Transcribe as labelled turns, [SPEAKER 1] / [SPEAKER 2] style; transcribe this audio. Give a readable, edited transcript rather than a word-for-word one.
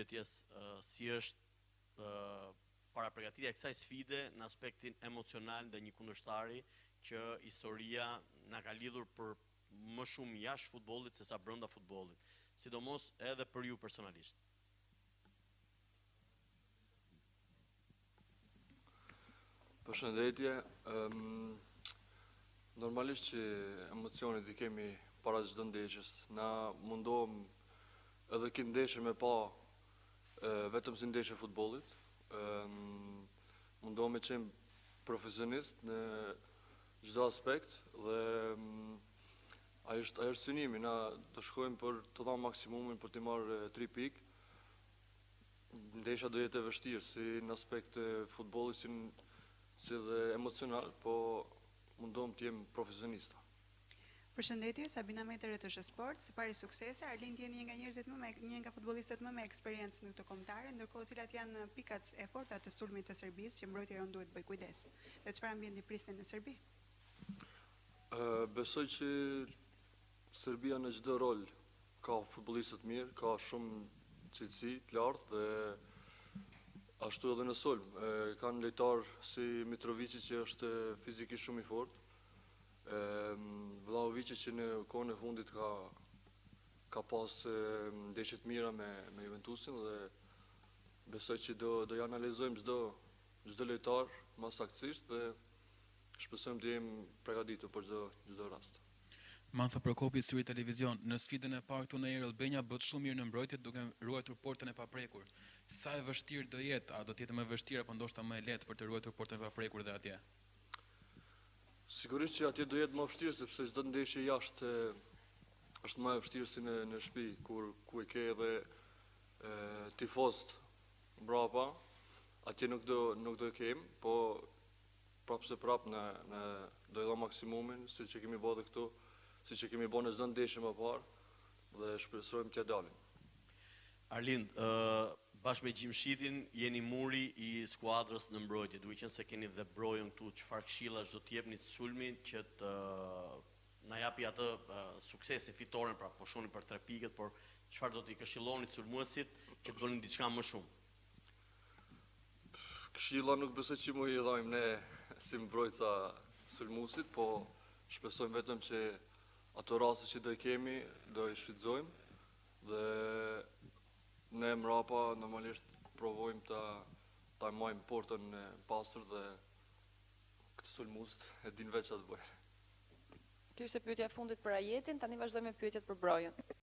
[SPEAKER 1] pyetjes, si është para përgatitja e kësaj sfide në aspektin emocional ndaj një kundërshtari që historia na ka lidhur për më shumë jashtë futbollit sesa brenda futbollit, sidomos edhe për ju personalisht.
[SPEAKER 2] Përshëndetje, normalisht që emocionet i kemi para çdo ndeshjes. Na mundohem edhe këtë ndeshje me pa vetëm si ndeshje futbollit. Mundohem me qenë profesionist në çdo aspekt dhe ai është synimi, na do shkojmë për të dhënë maksimumin për të marrë 3 pikë. Ndeshja do jetë e vështirë si në aspekt futbollit si dhe emocional, po mundohem të jem profesionista.
[SPEAKER 3] Përshëndetje, Sabina Metër e Rrth Sport. Sipari suksese, Arlind jeni një nga futbollistët më me eksperiencë në këtë kombëtare, ndërkohë cilat janë pikat e forta të sulmit të Serbisë që mbrojtja jonë duhet bëj kujdes. Dhe çfarë ambienti prisni në Serbi?
[SPEAKER 2] Besoj që Serbia në çdo rol ka futbollistët mirë, ka shumë cilësi të lartë dhe ashtu edhe në sulm. Kanë lojtar si Mitrovici që është fizikisht shumë i fortë. Vlahovici që në kohën e fundit ka pas ndeshje të mira me Juventusin dhe besoj që do analizojmë çdo lojtar më saktësisht dhe shpresojmë të jemi përgatitur për çdo rast.
[SPEAKER 4] Mantha Prokopi, Syri Televizion, në sfidën e parë këtu në Air Albania bët shumë mirë në mbrojtje duke ruajtur portën e paprekur. Sa e vështirë do jetë, a do të jetë më vështirë apo ndoshta më e lehtë për të ruajtur portën e paprekur dhe atje?
[SPEAKER 2] Sigurisht që atje do jetë më vështirë sepse çdo ndeshje jashtë është më e vështirë si në shtëpi ku e ke edhe tifozët mbrapa, atje nuk do e kem, po prapse prap në do e dhom maksimumin siç e kemi bërë këtu, siç e kemi bërë në çdo ndeshje më parë dhe shpresojmë t'ja dalim.
[SPEAKER 1] Arlind, bashkë me Gjimshitin jeni muri i skuadrës në mbrojtje, duke qenë se keni dhe Brojën këtu, çfarë këshillash do të jepni të sulmit që të na japi atë suksesin fitoren, pra po shohni për 3 pikët, por çfarë do t'i këshilloni sulmuesit që të bënin diçka më shumë?
[SPEAKER 2] Këshilla nuk besoj që mu i dhajmë ne si mbrojtësa sulmuesit, po shpresojmë vetëm që ato raste që do i kemi, do i shfrytëzojmë dhe ne mrapa normalisht provojmë ta majmë portën e pastër dhe këtë sulmuest e din veç çfarë të bëjnë.
[SPEAKER 5] Kjo ishte pyetja e fundit për Ajetin, tani vazhdojmë me pyetjet për Brojën.